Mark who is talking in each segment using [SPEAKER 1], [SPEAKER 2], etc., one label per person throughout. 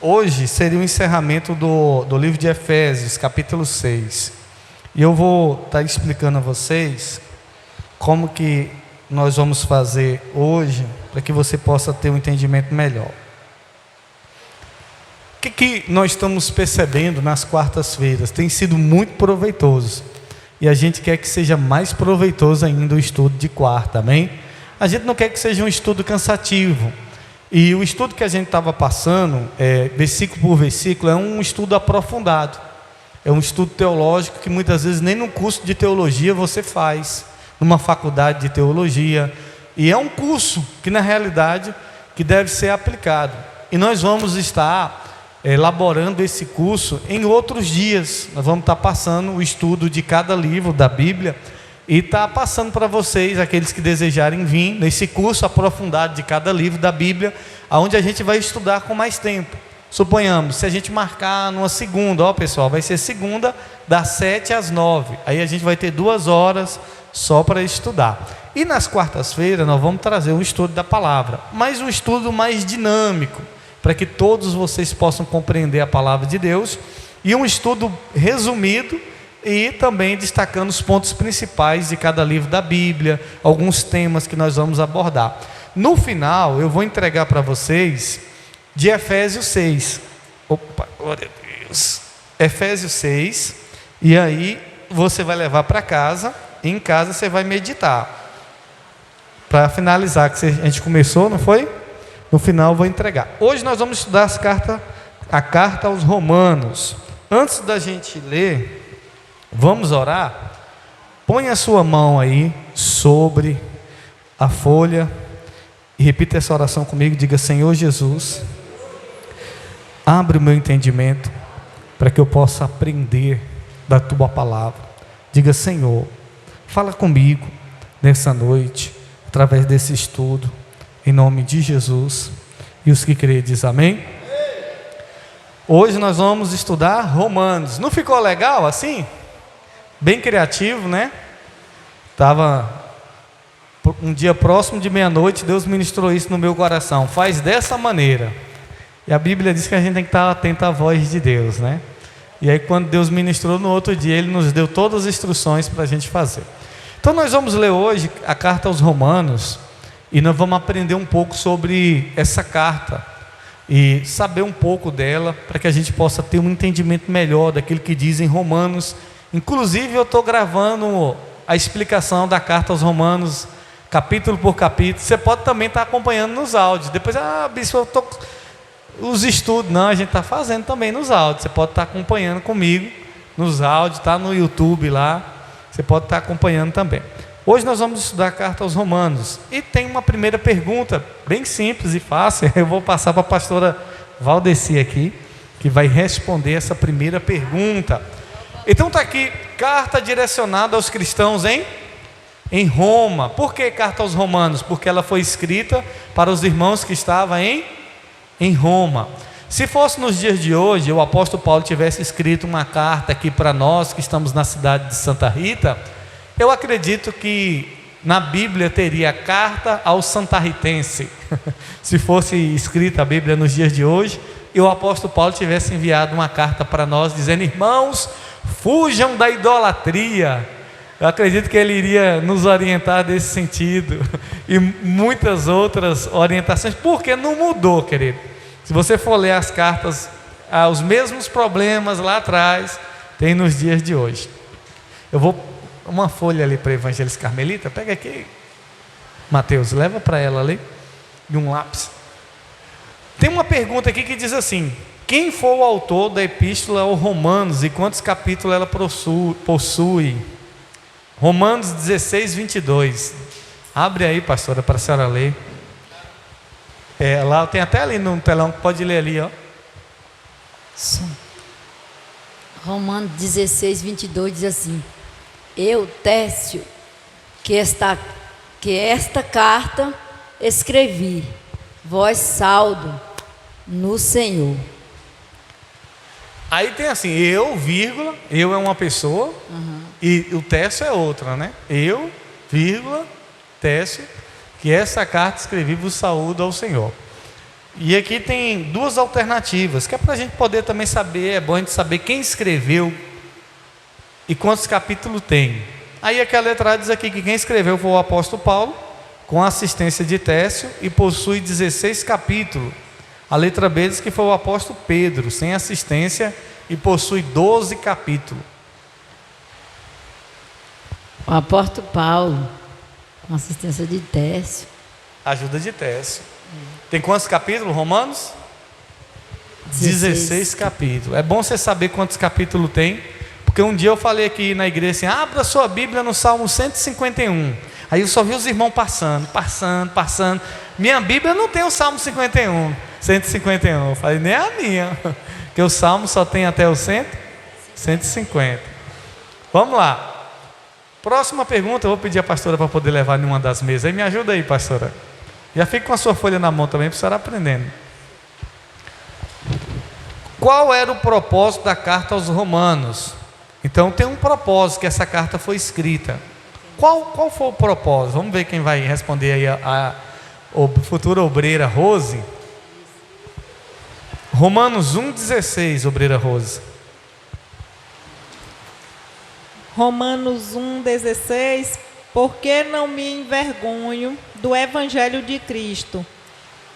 [SPEAKER 1] Hoje seria o encerramento do livro de Efésios, capítulo 6. E eu vou estar explicando a vocês como que nós vamos fazer hoje, para que você possa ter um entendimento melhor. O que nós estamos percebendo nas quartas-feiras? Tem sido muito proveitoso. E a gente quer que seja mais proveitoso ainda o estudo de quarta, amém? A gente não quer que seja um estudo cansativo. E o estudo que a gente estava passando, versículo por versículo, é um estudo aprofundado. É um estudo teológico que muitas vezes nem no curso de teologia você faz, numa faculdade de teologia. E é um curso que na realidade que deve ser aplicado. E nós vamos estar elaborando esse curso em outros dias. Nós vamos estar passando o estudo de cada livro da Bíblia e estar passando para vocês, aqueles que desejarem vir, nesse curso aprofundado de cada livro da Bíblia, onde a gente vai estudar com mais tempo. Suponhamos, se a gente marcar numa segunda, pessoal, vai ser segunda, das 7 às 9. Aí a gente vai ter 2 horas só para estudar. E nas quartas-feiras nós vamos trazer um estudo da palavra, mas um estudo mais dinâmico, para que todos vocês possam compreender a palavra de Deus, e um estudo resumido, e também destacando os pontos principais de cada livro da Bíblia, alguns temas que nós vamos abordar. No final, eu vou entregar para vocês de Efésios 6. Opa, glória a Deus. Efésios 6, e aí você vai levar para casa, e em casa você vai meditar. Para finalizar, que a gente começou, não foi? No final eu vou entregar. Hoje nós vamos estudar a carta aos Romanos. Antes da gente ler, vamos orar? Põe a sua mão aí sobre a folha e repita essa oração comigo. Diga: Senhor Jesus, abre o meu entendimento para que eu possa aprender da tua palavra. Diga: Senhor, fala comigo nessa noite, através desse estudo, em nome de Jesus. E os que creem diz amém. Hoje nós vamos estudar Romanos. Não ficou legal assim? Bem criativo, né? Estava um dia próximo de meia-noite, Deus ministrou isso no meu coração. Faz dessa maneira. E a Bíblia diz que a gente tem que estar atento à voz de Deus, né? E aí quando Deus ministrou no outro dia, Ele nos deu todas as instruções para a gente fazer. Então nós vamos ler hoje a carta aos Romanos, e nós vamos aprender um pouco sobre essa carta, e saber um pouco dela, para que a gente possa ter um entendimento melhor daquilo que diz em Romanos. Inclusive eu estou gravando a explicação da carta aos Romanos, capítulo por capítulo. Você pode também estar acompanhando nos áudios. Depois, bispo, eu estou... Os estudos, não, a gente está fazendo também nos áudios. Você pode estar acompanhando comigo nos áudios, está no YouTube lá. Você pode estar acompanhando também. Hoje nós vamos estudar a carta aos Romanos. E tem uma primeira pergunta, bem simples e fácil. Eu vou passar para a pastora Valdeci aqui, que vai responder essa primeira pergunta. Então está aqui, carta direcionada aos cristãos em Roma. Por que carta aos Romanos? Porque ela foi escrita para os irmãos que estavam em Roma. Se fosse nos dias de hoje, o apóstolo Paulo tivesse escrito uma carta aqui para nós que estamos na cidade de Santa Rita, eu acredito que na Bíblia teria carta ao santarritense. Se fosse escrita a Bíblia nos dias de hoje, e o apóstolo Paulo tivesse enviado uma carta para nós dizendo: irmãos, fujam da idolatria. Eu acredito que ele iria nos orientar nesse sentido, e muitas outras orientações, porque não mudou, querido. Se você for ler as cartas, os mesmos problemas lá atrás tem nos dias de hoje. Eu vou uma folha ali para a evangelista Carmelita, pega aqui, Mateus, leva para ela ali, e um lápis. Tem uma pergunta aqui que diz assim: quem foi o autor da epístola aos Romanos e quantos capítulos ela possui? Romanos 16, 22. Abre aí, pastora, para a senhora ler. Lá tem até ali no telão, pode ler ali, ó.
[SPEAKER 2] Sim. Romanos 16, 22 diz assim: eu, Técio, que esta carta escrevi, vós saldo no Senhor.
[SPEAKER 1] Aí tem assim, eu, vírgula, eu é uma pessoa, e o Técio é outra, né? Eu, vírgula, Técio, que essa carta escrevi, vos saúdo ao Senhor. E aqui tem duas alternativas, que é para a gente poder também saber, é bom a gente saber quem escreveu e quantos capítulos tem. Aí aqui a letra A diz aqui que quem escreveu foi o apóstolo Paulo, com a assistência de Técio, e possui 16 capítulos. A letra B diz que foi o apóstolo Pedro, sem assistência, e possui 12 capítulos.
[SPEAKER 2] O apóstolo Paulo, com assistência de Técio.
[SPEAKER 1] Ajuda de Técio. Tem quantos capítulos, Romanos? 16 capítulos. É bom você saber quantos capítulos tem, porque um dia eu falei aqui na igreja assim, abra sua Bíblia no Salmo 151. Aí eu só vi os irmãos passando. Minha Bíblia não tem o Salmo 151. Eu falei, nem a minha, porque o Salmo só tem até o 150. Vamos lá. Próxima pergunta, eu vou pedir a pastora para poder levar em uma das mesas. Aí me ajuda aí, pastora. Já fica com a sua folha na mão também, para você estar aprendendo. Qual era o propósito da carta aos Romanos? Então tem um propósito que essa carta foi escrita. Qual foi o propósito? Vamos ver quem vai responder aí, a futura obreira Rose. Romanos 1,16, obreira Rose.
[SPEAKER 3] Romanos 1,16, porque não me envergonho do Evangelho de Cristo,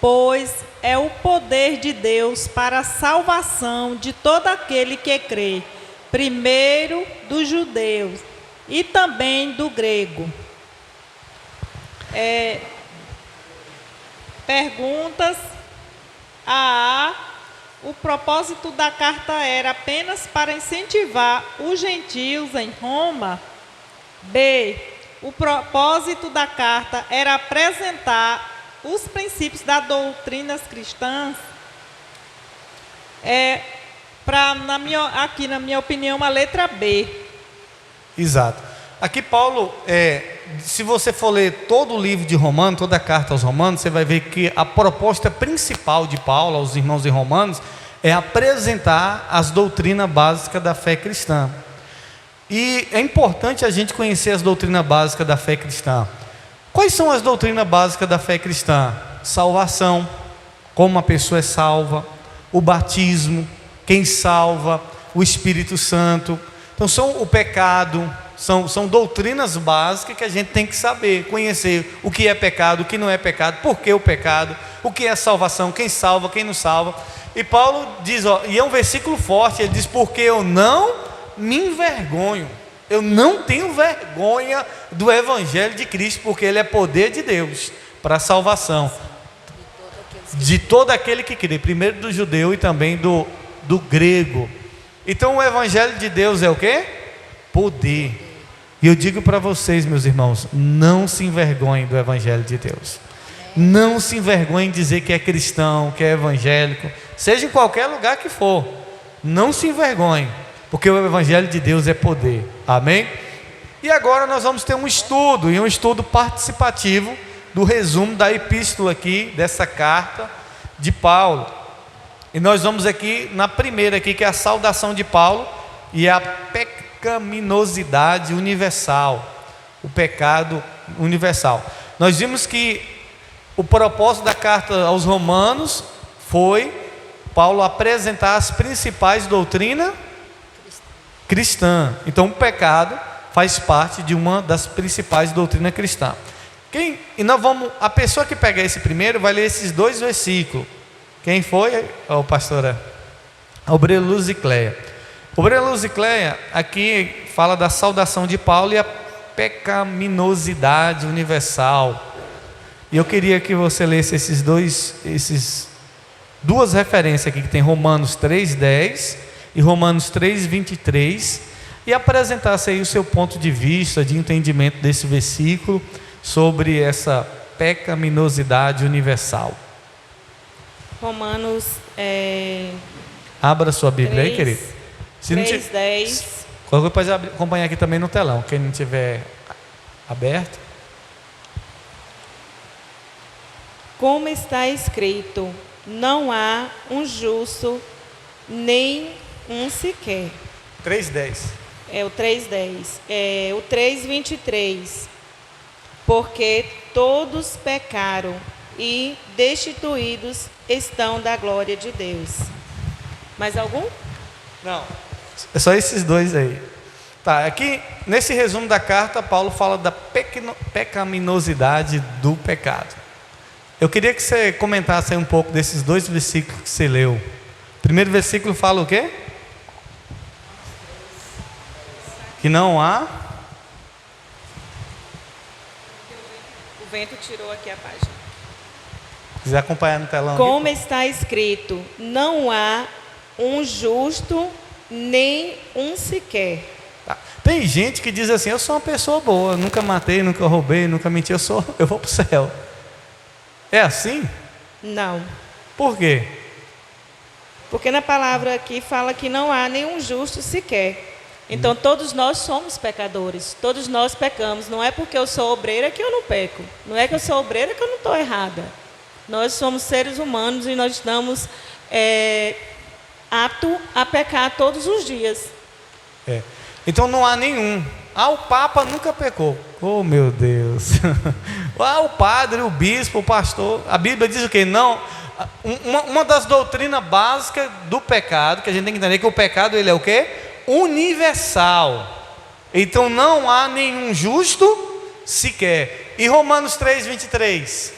[SPEAKER 3] pois é o poder de Deus para a salvação de todo aquele que crê, primeiro dos judeus e também do grego. Perguntas. A. O propósito da carta era apenas para incentivar os gentios em Roma. B. O propósito da carta era apresentar os princípios das doutrinas cristãs. Aqui, na minha opinião, a letra B.
[SPEAKER 1] Exato. Aqui Paulo, se você for ler todo o livro de Romanos, toda a carta aos Romanos, você vai ver que a proposta principal de Paulo aos irmãos de Romanos é apresentar as doutrinas básicas da fé cristã. E é importante a gente conhecer as doutrinas básicas da fé cristã. Quais são as doutrinas básicas da fé cristã? Salvação, como a pessoa é salva, o batismo, quem salva, o Espírito Santo. Então são o pecado, são doutrinas básicas que a gente tem que saber, conhecer o que é pecado, o que não é pecado, por que o pecado, o que é salvação, quem salva, quem não salva. E Paulo diz, e é um versículo forte, ele diz, porque eu não me envergonho, eu não tenho vergonha do Evangelho de Cristo, porque ele é poder de Deus para a salvação de todo aquele que crê, primeiro do judeu e também do grego. Então o Evangelho de Deus é o quê? Poder. E eu digo para vocês, meus irmãos, não se envergonhem do Evangelho de Deus. Não se envergonhem de dizer que é cristão, que é evangélico, seja em qualquer lugar que for. Não se envergonhem, porque o Evangelho de Deus é poder. Amém? E agora nós vamos ter um estudo participativo do resumo da epístola aqui, dessa carta de Paulo. E nós vamos aqui na primeira aqui, que é a saudação de Paulo e a pecaminosidade universal, o pecado universal. Nós vimos que o propósito da carta aos Romanos foi Paulo apresentar as principais doutrinas cristãs. Então o pecado faz parte de uma das principais doutrinas cristãs. A pessoa que pegar esse primeiro vai ler esses dois versículos. Quem foi? Pastora obreira Luzicléia. Obreira Luzicléia aqui fala da saudação de Paulo e a pecaminosidade universal. E eu queria que você lesse duas referências aqui, que tem Romanos 3,10 e Romanos 3,23, e apresentasse aí o seu ponto de vista, de entendimento desse versículo sobre essa pecaminosidade universal.
[SPEAKER 3] Romanos
[SPEAKER 1] Abra sua Bíblia aí, querido.
[SPEAKER 3] 3,10.
[SPEAKER 1] Pode acompanhar aqui também no telão, quem não tiver aberto.
[SPEAKER 3] Como está escrito, não há um justo, nem um sequer.
[SPEAKER 1] 3,10.
[SPEAKER 3] É o 3,10. O 3,23. Porque todos pecaram e destituídos estão da glória de Deus. Mais algum?
[SPEAKER 1] Não. É só esses dois aí. Tá, aqui nesse resumo da carta, Paulo fala da pecaminosidade do pecado. Eu queria que você comentasse aí um pouco desses dois versículos que você leu. O primeiro versículo fala o quê? Que não há.
[SPEAKER 3] O vento tirou aqui a página.
[SPEAKER 1] Se quiser acompanhar no telão.
[SPEAKER 3] Como
[SPEAKER 1] aqui.
[SPEAKER 3] está escrito, não há um justo, nem um sequer.
[SPEAKER 1] Tá. Tem gente que diz assim: eu sou uma pessoa boa, nunca matei, nunca roubei, nunca menti, eu vou para o céu. É assim?
[SPEAKER 3] Não.
[SPEAKER 1] Por quê?
[SPEAKER 3] Porque na palavra aqui fala que não há nenhum justo sequer. Então todos nós somos pecadores, todos nós pecamos. Não é porque eu sou obreira que eu não peco. Não é que eu sou obreira que eu não estou errada. Nós somos seres humanos e nós estamos aptos a pecar todos os dias.
[SPEAKER 1] É. Então não há nenhum. O Papa nunca pecou. Oh, meu Deus. O padre, o bispo, o pastor. A Bíblia diz o quê? Não. Uma das doutrinas básicas do pecado, que a gente tem que entender que o pecado ele é o quê? Universal. Então não há nenhum justo sequer. E Romanos 3:23?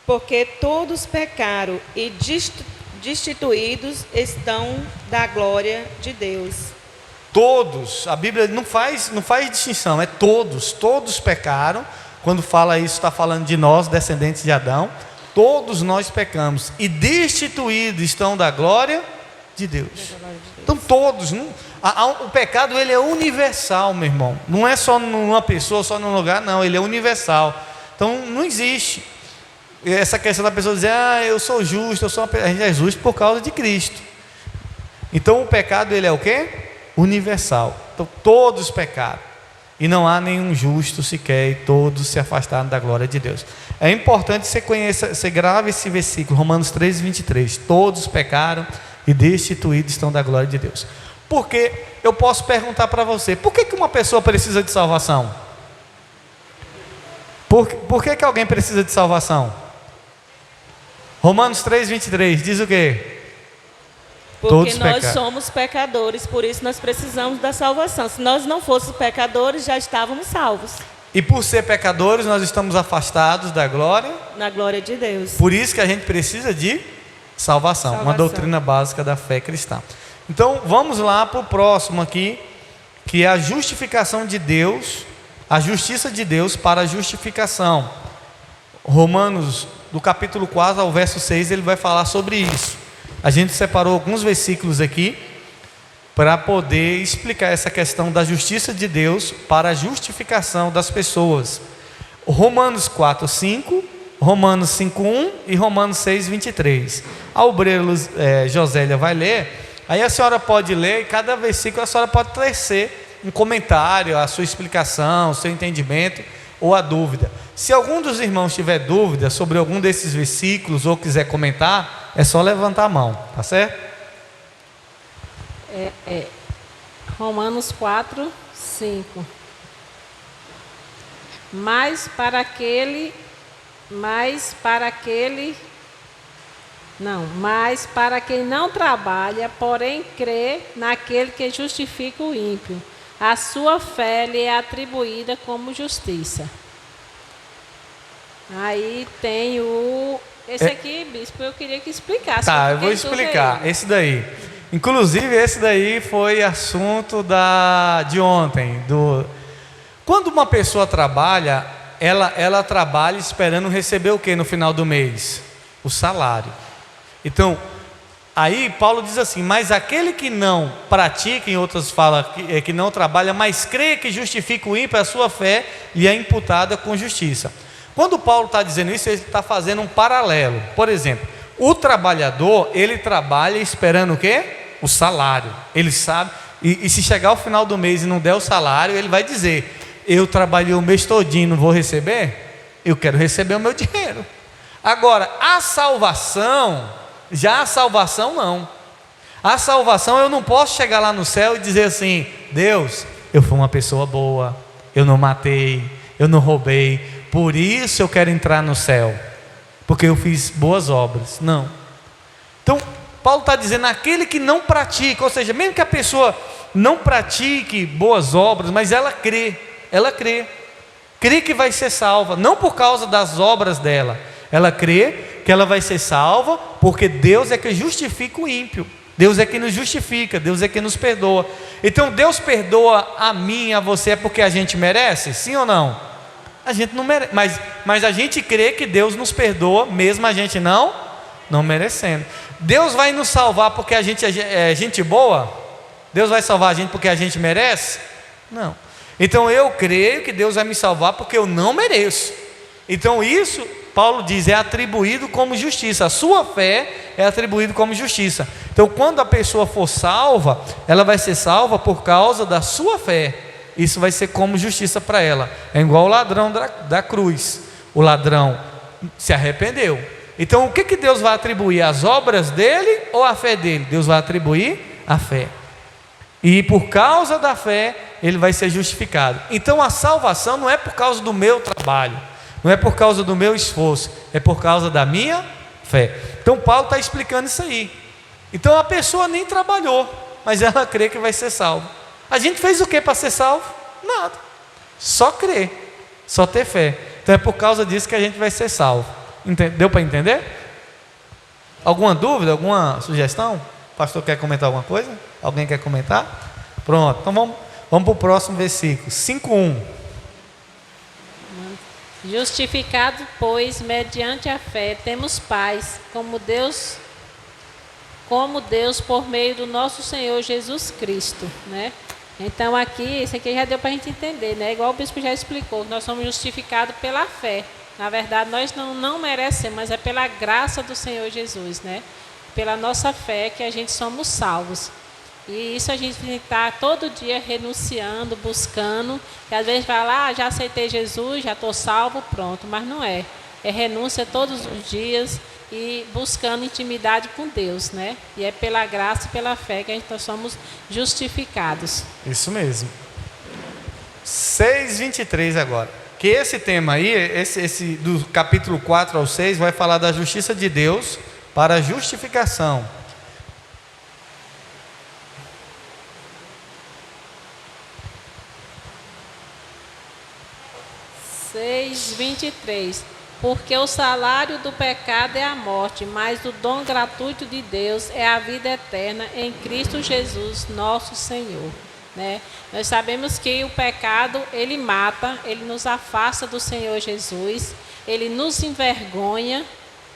[SPEAKER 3] Porque todos pecaram e destituídos estão da glória de Deus.
[SPEAKER 1] Todos, a Bíblia não faz distinção, é todos pecaram. Quando fala isso, está falando de nós, descendentes de Adão. Todos nós pecamos e destituídos estão da glória de Deus. Então todos, o pecado ele é universal, meu irmão. Não é só numa pessoa, só num lugar, não, ele é universal. Então não existe essa questão da pessoa dizer: eu sou justo, a gente é justo por causa de Cristo. Então o pecado ele é o quê? Universal. Então todos pecaram e não há nenhum justo sequer, e todos se afastaram da glória de Deus. É importante você conheça, você grave esse versículo, Romanos 3:23. Todos pecaram e destituídos estão da glória de Deus. Porque eu posso perguntar para você: por que uma pessoa precisa de salvação? Por que alguém precisa de salvação? Romanos 3:23 diz o quê?
[SPEAKER 3] Porque
[SPEAKER 1] Todos
[SPEAKER 3] nós
[SPEAKER 1] pecaram.
[SPEAKER 3] somos pecadores, por isso nós precisamos da salvação. Se nós não fôssemos pecadores, já estávamos salvos.
[SPEAKER 1] E por ser pecadores, nós estamos afastados da glória.
[SPEAKER 3] Na glória de Deus.
[SPEAKER 1] Por isso que a gente precisa de salvação. Uma doutrina básica da fé cristã. Então, vamos lá para o próximo aqui, que é a justificação de Deus, a justiça de Deus para a justificação. Romanos, do capítulo 4 ao verso 6, ele vai falar sobre isso. A gente separou alguns versículos aqui para poder explicar essa questão da justiça de Deus para a justificação das pessoas. Romanos 4:5, Romanos 5:1 e Romanos 6:23. A obreira Josélia vai ler, aí a senhora pode ler e cada versículo a senhora pode tecer um comentário, a sua explicação, o seu entendimento ou a dúvida. Se algum dos irmãos tiver dúvida sobre algum desses versículos ou quiser comentar, é só levantar a mão, tá certo?
[SPEAKER 4] Romanos 4:5. Mas para quem não trabalha, porém crê naquele que justifica o ímpio, a sua fé lhe é atribuída como justiça. Aí tem esse aqui, bispo, eu queria que explicasse.
[SPEAKER 1] Tá, eu vou explicar. Esse daí. Inclusive, esse daí foi assunto de ontem. Quando uma pessoa trabalha, ela trabalha esperando receber o que no final do mês? O salário. Então, aí Paulo diz assim: mas aquele que não pratica, em outras fala que não trabalha, mas crê que justifica o ímpio, a sua fé lhe é imputada com justiça. Quando Paulo está dizendo isso, ele está fazendo um paralelo. Por exemplo, o trabalhador, ele trabalha esperando o quê? O salário. Ele sabe, e se chegar ao final do mês e não der o salário, ele vai dizer: eu trabalhei o mês todinho, não vou receber? Eu quero receber o meu dinheiro. Agora, a salvação não. A salvação, eu não posso chegar lá no céu e dizer assim: Deus, eu fui uma pessoa boa, eu não matei, eu não roubei, por isso eu quero entrar no céu, porque eu fiz boas obras. Não. Então, Paulo está dizendo, aquele que não pratica, ou seja, mesmo que a pessoa não pratique boas obras, mas ela crê que vai ser salva, não por causa das obras dela, ela crê que ela vai ser salva, porque Deus é que justifica o ímpio, Deus é que nos justifica, Deus é que nos perdoa. Então Deus perdoa a mim, a você, é porque a gente merece? Sim ou não? A gente não merece, mas a gente crê que Deus nos perdoa, mesmo a gente não merecendo. Deus vai nos salvar porque a gente é gente boa? Deus vai salvar a gente porque a gente merece? Não. Então eu creio que Deus vai me salvar porque eu não mereço. Então isso, Paulo diz, é atribuído como justiça. A sua fé é atribuída como justiça. Então quando a pessoa for salva, ela vai ser salva por causa da sua fé. Isso vai ser como justiça para ela. É igual o ladrão da cruz. O ladrão se arrependeu. Então o que Deus vai atribuir? As obras dele ou a fé dele? Deus vai atribuir a fé. E por causa da fé, ele vai ser justificado. Então a salvação não é por causa do meu trabalho, não é por causa do meu esforço, é por causa da minha fé. Então Paulo está explicando isso aí. Então a pessoa nem trabalhou, mas ela crê que vai ser salva. A gente fez o que para ser salvo? Nada. Só crer, só ter fé. Então é por causa disso que a gente vai ser salvo. Deu para entender? Alguma dúvida, alguma sugestão? O pastor quer comentar alguma coisa? Alguém quer comentar? Pronto, então vamos para o próximo versículo, 5:1.
[SPEAKER 4] Justificado, pois, mediante a fé, temos paz, como Deus por meio do nosso Senhor Jesus Cristo, né? Então aqui, isso aqui já deu para a gente entender, né? Igual o bispo já explicou, nós somos justificados pela fé. Na verdade, nós não merecemos, mas é pela graça do Senhor Jesus, né? Pela nossa fé que a gente somos salvos. E isso a gente tem que estar todo dia renunciando, buscando. E às vezes vai lá, já aceitei Jesus, já estou salvo, pronto. Mas não é. É renúncia todos os dias e buscando intimidade com Deus, né? E é pela graça e pela fé que nós somos justificados.
[SPEAKER 1] Isso mesmo. 6:23 agora. Que esse tema aí, esse do capítulo 4 ao 6, vai falar da justiça de Deus para a justificação.
[SPEAKER 4] Seis, 23. Porque o salário do pecado é a morte, mas o dom gratuito de Deus é a vida eterna em Cristo Jesus, nosso Senhor. Né? Nós sabemos que o pecado, ele mata, ele nos afasta do Senhor Jesus, ele nos envergonha,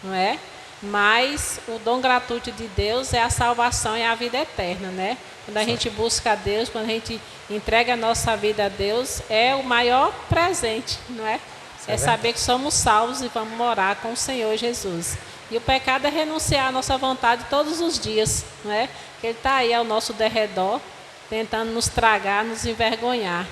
[SPEAKER 4] não é? Mas o dom gratuito de Deus é a salvação e a vida eterna, né? Quando a gente busca a Deus, quando a gente entrega a nossa vida a Deus, é o maior presente, não é? É saber que somos salvos e vamos morar com o Senhor Jesus. E o pecado é renunciar à nossa vontade todos os dias, não é? Que ele está aí ao nosso derredor, tentando nos tragar, nos envergonhar.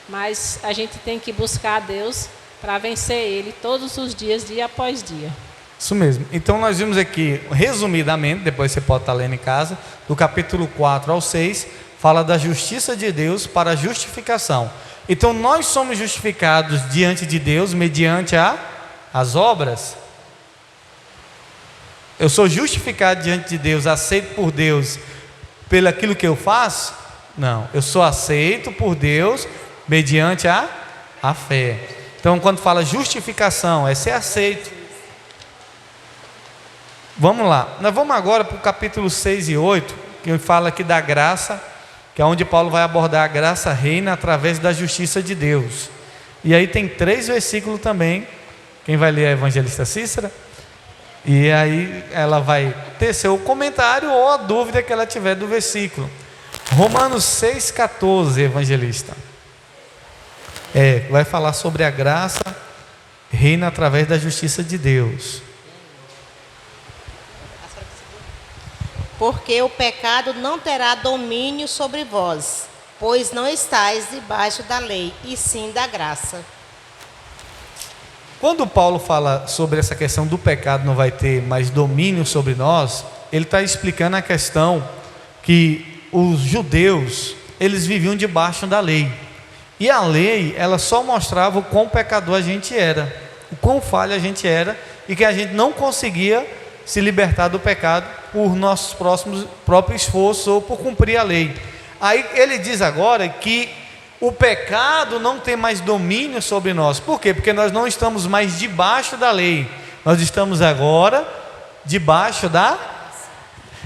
[SPEAKER 4] Mas a gente tem que buscar a Deus para vencer Ele todos os dias, dia após dia.
[SPEAKER 1] Isso mesmo. Então nós vimos aqui, resumidamente, depois você pode estar lendo em casa, do capítulo 4 ao 6, fala da justiça de Deus para a justificação. Então nós somos justificados diante de Deus mediante as obras. Eu sou justificado diante de Deus, aceito por Deus pelo aquilo que eu faço? Não, eu sou aceito por Deus mediante a fé. Então quando fala justificação, é ser aceito. Vamos lá, nós vamos agora para o capítulo 6 e 8, que fala aqui da graça, que é onde Paulo vai abordar a graça reina através da justiça de Deus. E aí tem 3 versículos também. Quem vai ler é a evangelista Cícera. E aí ela vai ter seu comentário ou a dúvida que ela tiver do versículo. Romanos 6,14, evangelista. Vai falar sobre a graça reina através da justiça de Deus.
[SPEAKER 5] Porque o pecado não terá domínio sobre vós, pois não estáis debaixo da lei, e sim da graça.
[SPEAKER 1] Quando Paulo fala sobre essa questão do pecado não vai ter mais domínio sobre nós, ele está explicando a questão que os judeus, eles viviam debaixo da lei. E a lei, ela só mostrava o quão pecador a gente era, o quão falho a gente era, e que a gente não conseguia se libertar do pecado por nossos próprios esforços ou por cumprir a lei. Aí ele diz agora que o pecado não tem mais domínio sobre nós. Por quê? Porque nós não estamos mais debaixo da lei. Nós estamos agora debaixo da...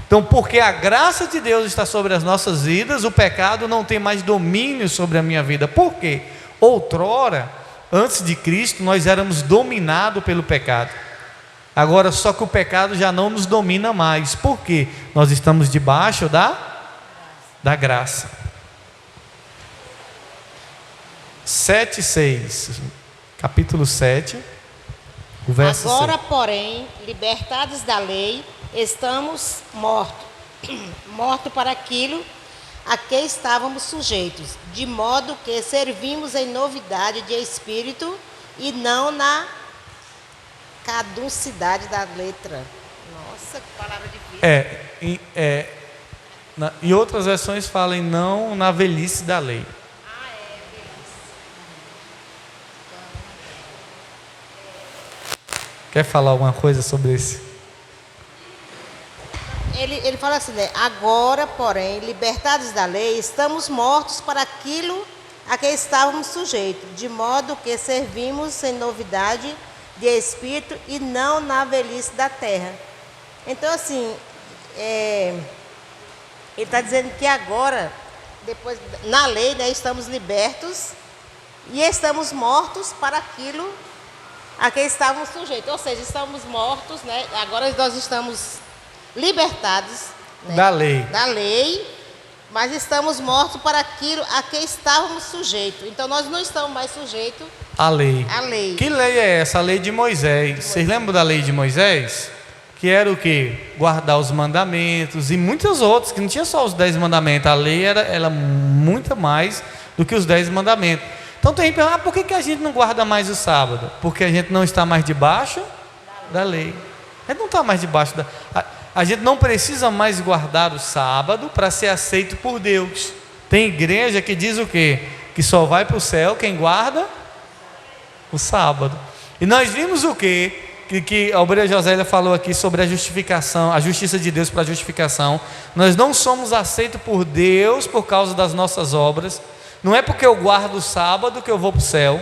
[SPEAKER 1] Então, porque a graça de Deus está sobre as nossas vidas, o pecado não tem mais domínio sobre a minha vida. Por quê? Outrora, antes de Cristo, nós éramos dominados pelo pecado. Agora, só que o pecado já não nos domina mais. Por quê? Nós estamos debaixo da graça. 7:6, capítulo 7, o verso
[SPEAKER 5] Agora,
[SPEAKER 1] 6.
[SPEAKER 5] porém, libertados da lei, estamos mortos para aquilo a que estávamos sujeitos, de modo que servimos em novidade de espírito e não na caducidade da letra. Nossa, que palavra difícil.
[SPEAKER 1] E outras versões falam não na velhice da lei. Quer falar alguma coisa sobre esse?
[SPEAKER 5] Ele fala assim, né? Agora, porém, libertados da lei, estamos mortos para aquilo a que estávamos sujeitos, de modo que servimos em novidade de espírito e não na velhice da terra. Então, assim, ele está dizendo que agora, depois, na lei, né, estamos libertos e estamos mortos para aquilo a que estávamos sujeitos, ou seja, estamos mortos, né? Agora nós estamos libertados, né,
[SPEAKER 1] da lei,
[SPEAKER 5] mas estamos mortos para aquilo a que estávamos sujeitos. Então nós não estamos mais sujeitos
[SPEAKER 1] à lei.
[SPEAKER 5] Que
[SPEAKER 1] lei é essa? A lei de Moisés. Vocês lembram da lei de Moisés? Que era o quê? Guardar os mandamentos e muitos outros, que não tinha só os 10 mandamentos. A lei era muito mais do que os 10 mandamentos. Então tem que perguntar, por que a gente não guarda mais o sábado? Porque a gente não está mais debaixo da lei. A gente não está mais debaixo da... A gente não precisa mais guardar o sábado para ser aceito por Deus. Tem igreja que diz o quê? Que só vai para o céu quem guarda o sábado. E nós vimos o quê? Que a obreira Josélia falou aqui sobre a justificação, a justiça de Deus para a justificação. Nós não somos aceitos por Deus por causa das nossas obras. Não é porque eu guardo o sábado que eu vou para o céu.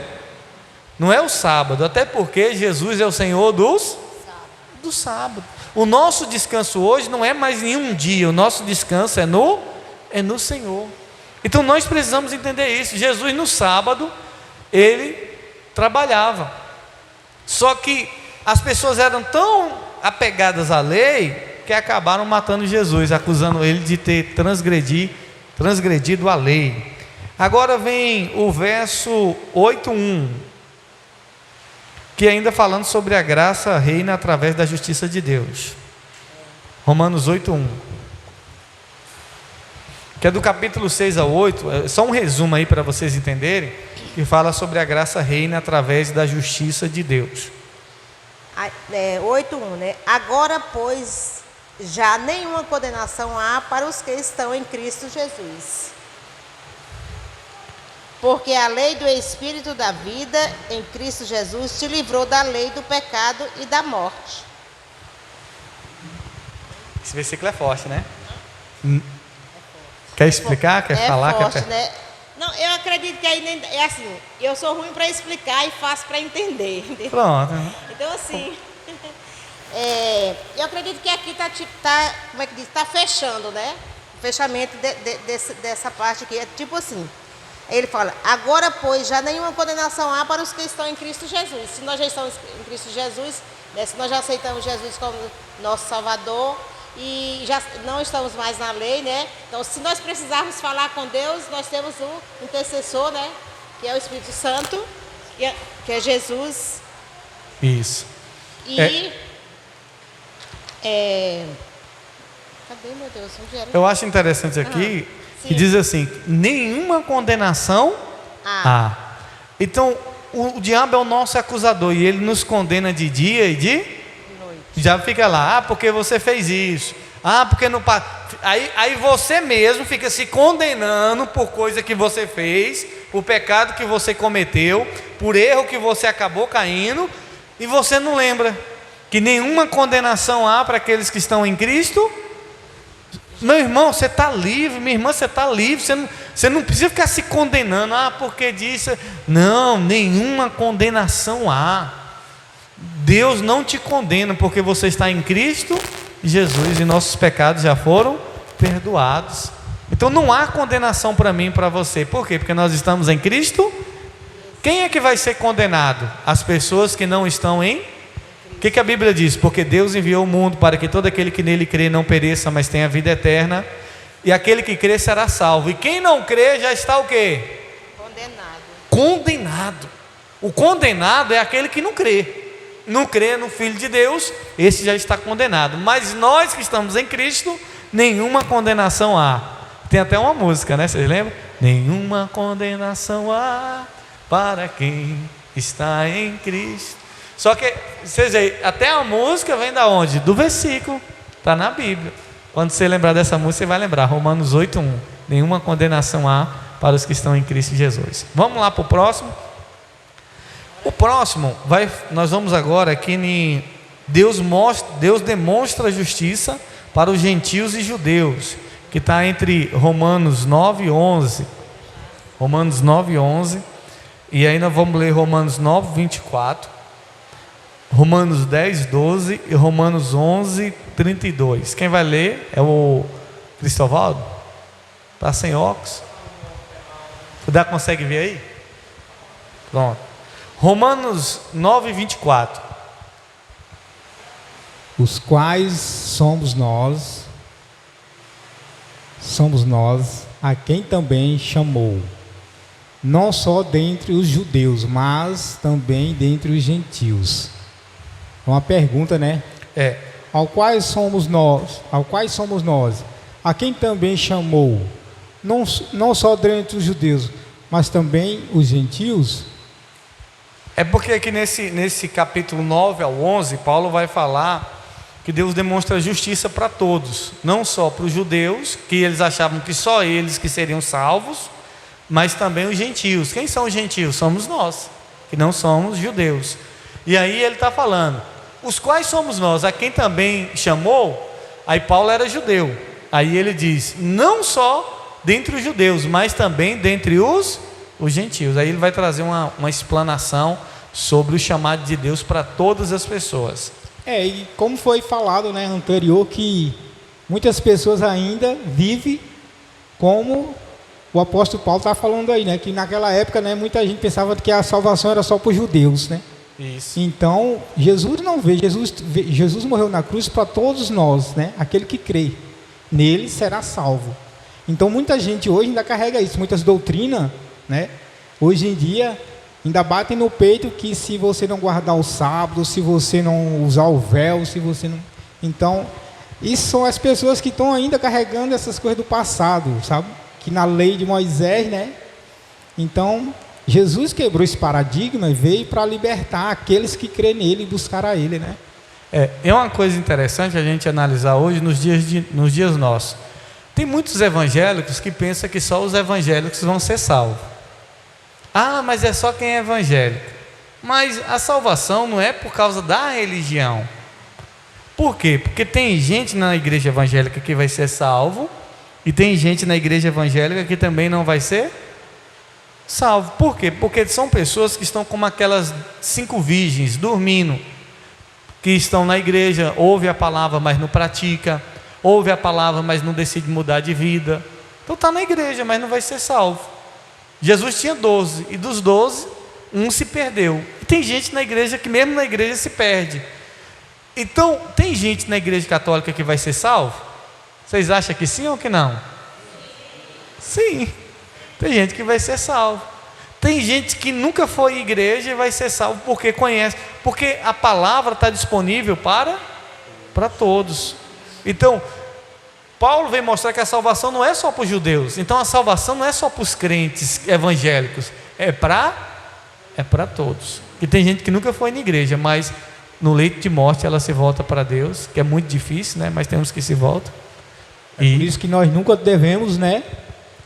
[SPEAKER 1] Não é o sábado, até porque Jesus é o Senhor do sábado. O nosso descanso hoje não é mais nenhum dia, o nosso descanso é no Senhor. Então nós precisamos entender isso. Jesus no sábado, ele trabalhava. Só que as pessoas eram tão apegadas à lei que acabaram matando Jesus, acusando ele de ter transgredido a lei. Agora vem o verso 8:1, que ainda falando sobre a graça reina através da justiça de Deus. Romanos 8:1, que é do capítulo 6 ao 8, é só um resumo aí para vocês entenderem, que fala sobre a graça reina através da justiça de Deus.
[SPEAKER 5] 8:1, né? Agora, pois, já nenhuma condenação há para os que estão em Cristo Jesus. Porque a lei do Espírito da vida em Cristo Jesus te livrou da lei do pecado e da morte.
[SPEAKER 1] Esse versículo é forte, né? Quer explicar? Quer falar?
[SPEAKER 5] Forte, né? Não, eu acredito que aí é assim, eu sou ruim para explicar e fácil para entender. Entendeu?
[SPEAKER 1] Pronto.
[SPEAKER 5] Então, assim, eu acredito que aqui como é que diz? Está fechando, né? O fechamento dessa parte aqui é tipo assim. Ele fala, agora pois já nenhuma condenação há para os que estão em Cristo Jesus. Se nós já estamos em Cristo Jesus, né, se nós já aceitamos Jesus como nosso Salvador e já não estamos mais na lei, né? Então, se nós precisarmos falar com Deus, nós temos o intercessor, né? Que é o Espírito Santo, que é Jesus.
[SPEAKER 1] Isso.
[SPEAKER 5] E... Cadê, meu Deus? Onde era?
[SPEAKER 1] Eu acho interessante aqui, que diz assim, nenhuma condenação há. Então, o diabo é o nosso acusador, e ele nos condena de dia e de noite. Já fica lá, porque você fez isso, porque não... Aí você mesmo fica se condenando por coisa que você fez, por pecado que você cometeu, por erro que você acabou caindo, e você não lembra que nenhuma condenação há para aqueles que estão em Cristo. Meu irmão, você está livre, minha irmã, você está livre, você não precisa ficar se condenando, porque disso. Não, nenhuma condenação há. Deus não te condena, porque você está em Cristo Jesus e nossos pecados já foram perdoados. Então não há condenação para mim e para você. Por quê? Porque nós estamos em Cristo. Quem é que vai ser condenado? As pessoas que não estão em... O que a Bíblia diz? Porque Deus enviou o mundo para que todo aquele que nele crê não pereça, mas tenha vida eterna. E aquele que crê será salvo. E quem não crê já está o quê? Condenado. O condenado é aquele que não crê. Não crê no Filho de Deus, esse já está condenado. Mas nós que estamos em Cristo, nenhuma condenação há. Tem até uma música, né? Vocês lembram? Nenhuma condenação há para quem está em Cristo. Só que, vocês veem, até a música vem da onde? Do versículo, está na Bíblia. Quando você lembrar dessa música, você vai lembrar, Romanos 8:1. Nenhuma condenação há para os que estão em Cristo Jesus. Vamos lá para o próximo. O próximo, nós vamos agora aqui em Deus demonstra justiça para os gentios e judeus, que está entre Romanos 9:11. Romanos 9:11. E aí nós vamos ler Romanos 9:24. Romanos 10:12 e Romanos 11:32. Quem vai ler é o Cristovaldo? Está sem óculos? Você consegue ver aí? Pronto. Romanos 9:24.
[SPEAKER 6] Os quais somos nós a quem também chamou, não só dentre os judeus, mas também dentre os gentios. É uma pergunta, né? Ao quais somos nós, a quem também chamou, não só dentre os judeus, mas também os gentios.
[SPEAKER 1] É porque aqui nesse capítulo 9 ao 11, Paulo vai falar que Deus demonstra justiça para todos, não só para os judeus, que eles achavam que só eles que seriam salvos, mas também os gentios. Quem são os gentios? Somos nós, que não somos judeus. E aí ele está falando, os quais somos nós, a quem também chamou. Aí Paulo era judeu, aí ele diz, não só dentre os judeus, mas também dentre os gentios. Aí ele vai trazer uma explanação sobre o chamado de Deus para todas as pessoas.
[SPEAKER 6] E como foi falado, né, anterior, que muitas pessoas ainda vivem como o apóstolo Paulo está falando aí, né, que naquela época, né, muita gente pensava que a salvação era só para os judeus, né?
[SPEAKER 1] Isso.
[SPEAKER 6] Então Jesus não veio, Jesus morreu na cruz para todos nós, né? Aquele que crê nele será salvo. Então muita gente hoje ainda carrega isso, muitas doutrinas, né? Hoje em dia ainda batem no peito que se você não guardar o sábado, se você não usar o véu, se você não... Então, isso são as pessoas que estão ainda carregando essas coisas do passado, sabe? Que na lei de Moisés, né? Então, Jesus quebrou esse paradigma e veio para libertar aqueles que crêem nele e buscar a ele, né?
[SPEAKER 1] É uma coisa interessante a gente analisar hoje nos dias nossos. Tem muitos evangélicos que pensam que só os evangélicos vão ser salvos. Mas é só quem é evangélico. Mas a salvação não é por causa da religião. Por quê? Porque tem gente na igreja evangélica que vai ser salvo, e tem gente na igreja evangélica que também não vai ser salvo. Por quê? Porque são pessoas que estão como aquelas 5 virgens, dormindo, que estão na igreja, ouve a palavra, mas não pratica, ouve a palavra, mas não decide mudar de vida. Então está na igreja, mas não vai ser salvo. Jesus tinha 12, e dos 12, um se perdeu. E tem gente na igreja que mesmo na igreja se perde. Então, tem gente na igreja católica que vai ser salvo? Vocês acham que sim ou que não? Sim. Tem gente que vai ser salvo. Tem gente que nunca foi à igreja e vai ser salvo porque conhece. Porque a palavra está disponível para todos. Então, Paulo vem mostrar que a salvação não é só para os judeus. Então a salvação não é só para os crentes evangélicos. É para todos. E tem gente que nunca foi na igreja, mas no leito de morte ela se volta para Deus, que é muito difícil, né? Mas temos que se volta.
[SPEAKER 6] Por isso que nós nunca devemos, né,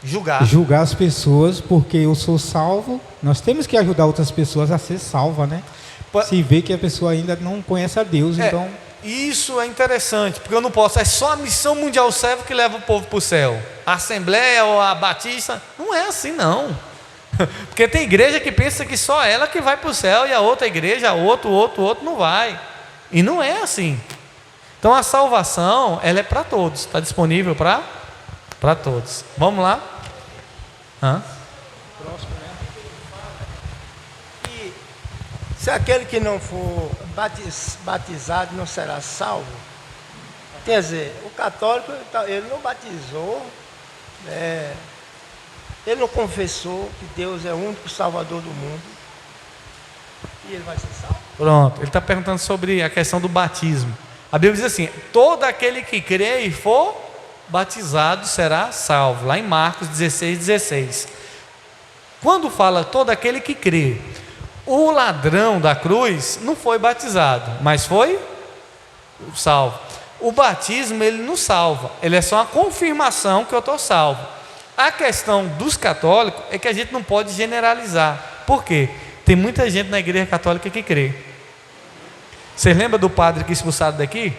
[SPEAKER 6] julgar as pessoas, porque eu sou salvo. Nós temos que ajudar outras pessoas a ser salvas, né? se vê que a pessoa ainda não conhece a Deus, então...
[SPEAKER 1] Isso é interessante, porque eu não posso, é só a Missão Mundial Servo que leva o povo para o céu. A Assembleia ou a Batista, não é assim não. Porque tem igreja que pensa que só ela que vai para o céu e a outra igreja, outro não vai. E não é assim. Então a salvação, ela é para todos, está disponível para todos. Vamos lá?
[SPEAKER 7] Próximo, né? E se aquele que não for batizado não será salvo, quer dizer, o católico ele não batizou, ele não confessou que Deus é o único Salvador do mundo, e ele vai ser salvo.
[SPEAKER 1] Pronto, ele está perguntando sobre a questão do batismo. A Bíblia diz assim: todo aquele que crê e for batizado será salvo, lá em Marcos 16:16. Quando fala todo aquele que crê, o ladrão da cruz não foi batizado, mas foi salvo. O batismo ele não salva, ele é só uma confirmação que eu estou salvo. A questão dos católicos é que a gente não pode generalizar. Por quê? Tem muita gente na igreja católica que crê. Vocês lembram do padre que expulsaram daqui?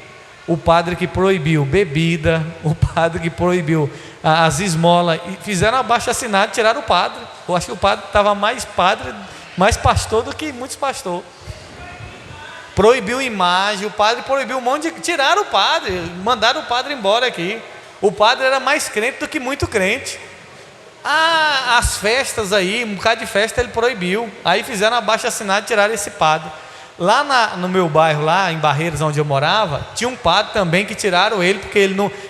[SPEAKER 1] O padre que proibiu bebida, o padre que proibiu as esmolas, e fizeram abaixo-assinado, tiraram o padre. Eu acho que o padre estava mais pastor do que muitos pastores. Proibiu imagem, o padre proibiu um monte de... Tiraram o padre, mandaram o padre embora aqui. O padre era mais crente do que muito crente. As festas aí, um bocado de festa ele proibiu. Aí fizeram abaixo-assinado e tiraram esse padre. Lá no meu bairro, lá em Barreiras, onde eu morava, tinha um padre também que tiraram ele, porque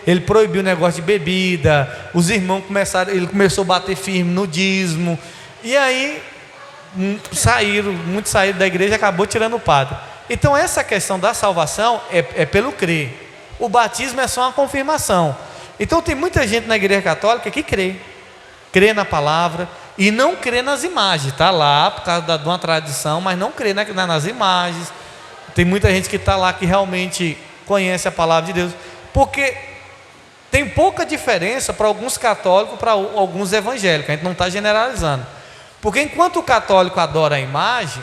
[SPEAKER 1] ele proibiu o negócio de bebida. Os irmãos ele começou a bater firme no dízimo. E aí muitos saíram da igreja e acabou tirando o padre. Então essa questão da salvação é pelo crer. O batismo é só uma confirmação. Então tem muita gente na igreja católica que crê na palavra e não crê nas imagens. Está lá por causa de uma tradição, mas não crê nas imagens. Tem muita gente que está lá que realmente conhece a palavra de Deus, porque tem pouca diferença para alguns católicos, para alguns evangélicos. A gente não está generalizando, porque enquanto o católico adora a imagem,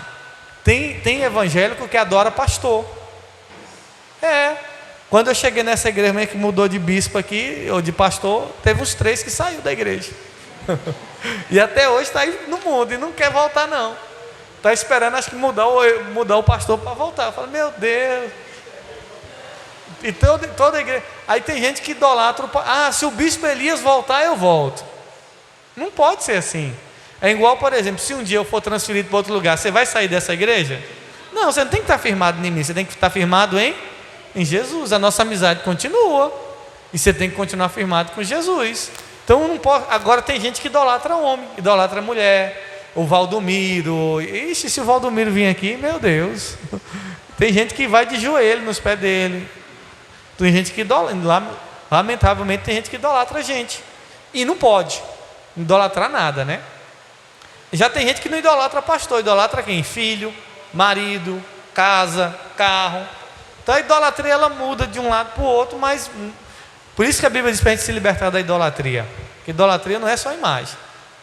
[SPEAKER 1] tem evangélico que adora pastor. Quando eu cheguei nessa igreja meio que mudou de bispo aqui, ou de pastor, teve uns 3 que saiu da igreja. E até hoje está aí no mundo e não quer voltar não. Está esperando, acho que mudar o pastor para voltar. Eu falo, meu Deus. E toda a igreja. Aí tem gente que idolatra se o bispo Elias voltar, eu volto. Não pode ser assim. É igual, por exemplo, se um dia eu for transferido para outro lugar, você vai sair dessa igreja? Não, você não tem que estar firmado em mim, você tem que estar firmado em Jesus. A nossa amizade continua e você tem que continuar firmado com Jesus. Então não pode. Agora tem gente que idolatra homem, idolatra mulher, o Valdomiro. Ixi, se o Valdomiro vir aqui, meu Deus. Tem gente que vai de joelho nos pés dele. Tem gente que lamentavelmente tem gente que idolatra a gente. E não pode idolatrar nada, né? Já tem gente que não idolatra pastor, idolatra quem? Filho, marido, casa, carro. Então a idolatria ela muda de um lado para o outro, mas por isso que a Bíblia diz para a gente se libertar da idolatria. Porque idolatria não é só imagem.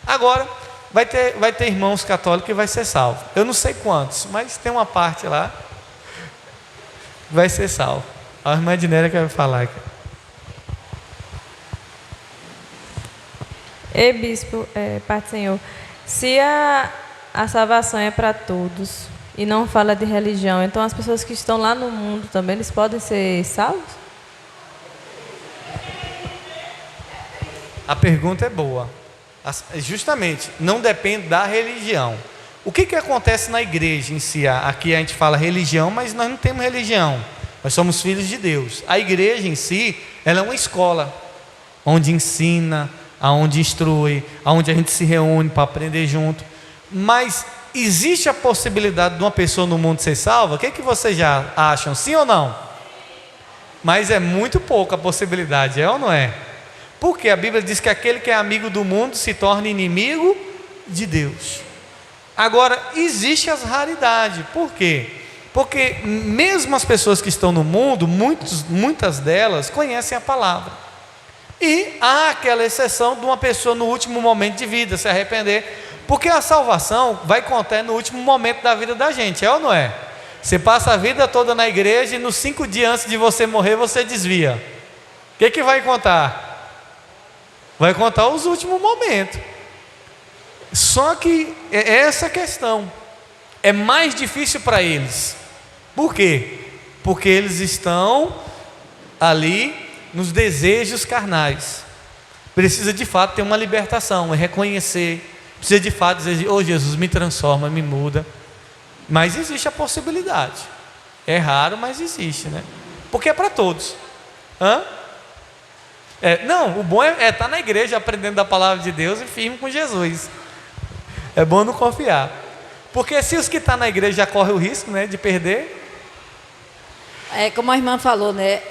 [SPEAKER 1] Agora, vai ter irmãos católicos que vai ser salvo. Eu não sei quantos, mas tem uma parte lá que vai ser salvo. A irmã Dinéria quer falar aqui.
[SPEAKER 8] Ei, bispo, Pai do Senhor, se a salvação é para todos e não fala de religião, então as pessoas que estão lá no mundo também, eles podem ser salvos?
[SPEAKER 1] A pergunta é boa. Justamente, não depende da religião. O que acontece na igreja em si? Aqui a gente fala religião, mas nós não temos religião. Nós somos filhos de Deus. A igreja em si, ela é uma escola, onde ensina, onde instrui, onde a gente se reúne para aprender junto. Mas existe a possibilidade de uma pessoa no mundo ser salva? O que vocês já acham? Sim ou não? Mas é muito pouca a possibilidade, é ou não é? Porque a Bíblia diz que aquele que é amigo do mundo se torna inimigo de Deus. Agora, existem as raridades. Por quê? Porque mesmo as pessoas que estão no mundo, muitas delas conhecem a palavra. E há aquela exceção de uma pessoa no último momento de vida se arrepender. Porque a salvação vai contar no último momento da vida da gente, é ou não é? Você passa a vida toda na igreja e nos 5 dias antes de você morrer, você desvia. O que vai contar? Vai contar os últimos momentos. Só que é essa questão. É mais difícil para eles. Por quê? Porque eles estão ali nos desejos carnais. Precisa de fato ter uma libertação, é reconhecer. Precisa de fato dizer, oh Jesus, me transforma, me muda. Mas existe a possibilidade. É raro, mas existe, né? Porque é para todos. Não, o bom é estar na igreja aprendendo da palavra de Deus e firme com Jesus. É bom não confiar. Porque se os que estão na igreja já correm o risco, né, de perder.
[SPEAKER 2] É como a irmã falou, né?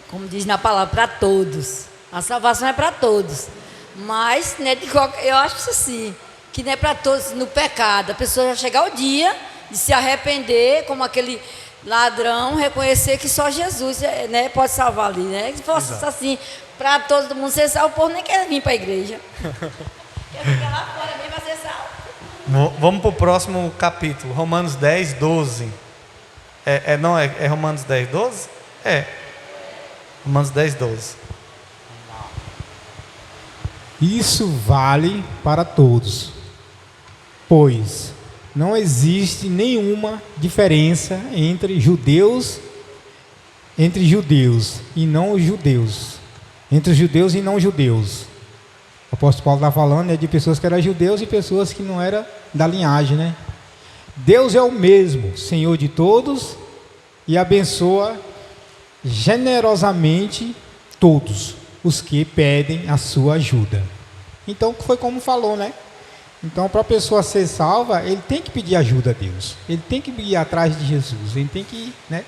[SPEAKER 2] Como diz na palavra, para todos. A salvação é para todos. Mas, né, eu acho assim, que não é para todos no pecado. A pessoa já chegar o dia de se arrepender, como aquele ladrão, reconhecer que só Jesus, né, pode salvar ali, né? Se fosse assim, para todo mundo ser salvo, o povo nem quer vir para a igreja. Quer ficar lá fora mesmo para ser salvo.
[SPEAKER 1] Vamos para o próximo capítulo, Romanos 10, 12. É Romanos 10, 12? Romanos 10, 12.
[SPEAKER 6] Isso vale para todos, pois não existe nenhuma diferença entre judeus e não judeus, entre judeus e não judeus. O apóstolo Paulo está falando de pessoas que eram judeus e pessoas que não eram da linhagem, né? Deus é o mesmo, Senhor de todos, e abençoa generosamente todos os que pedem a sua ajuda. Então foi como falou, né? Então, para a pessoa ser salva, ele tem que pedir ajuda a Deus. Ele tem que ir atrás de Jesus. Ele tem que, né?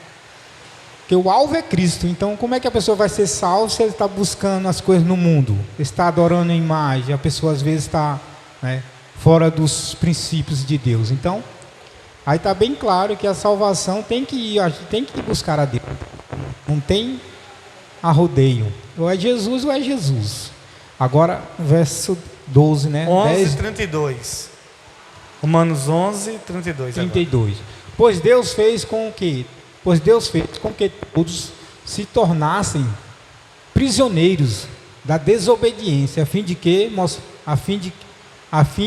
[SPEAKER 6] Porque o alvo é Cristo. Então, como é que a pessoa vai ser salva se ele está buscando as coisas no mundo? Está adorando a imagem. A pessoa às vezes está, né, fora dos princípios de Deus. Então, aí está bem claro que a salvação tem que ir buscar a Deus. Não tem arrodeio. Ou é Jesus ou é Jesus. Agora, verso 12, né?
[SPEAKER 1] 11, 32. Romanos 11, 32.
[SPEAKER 6] 32. Pois Deus fez com que todos se tornassem prisioneiros da desobediência, a fim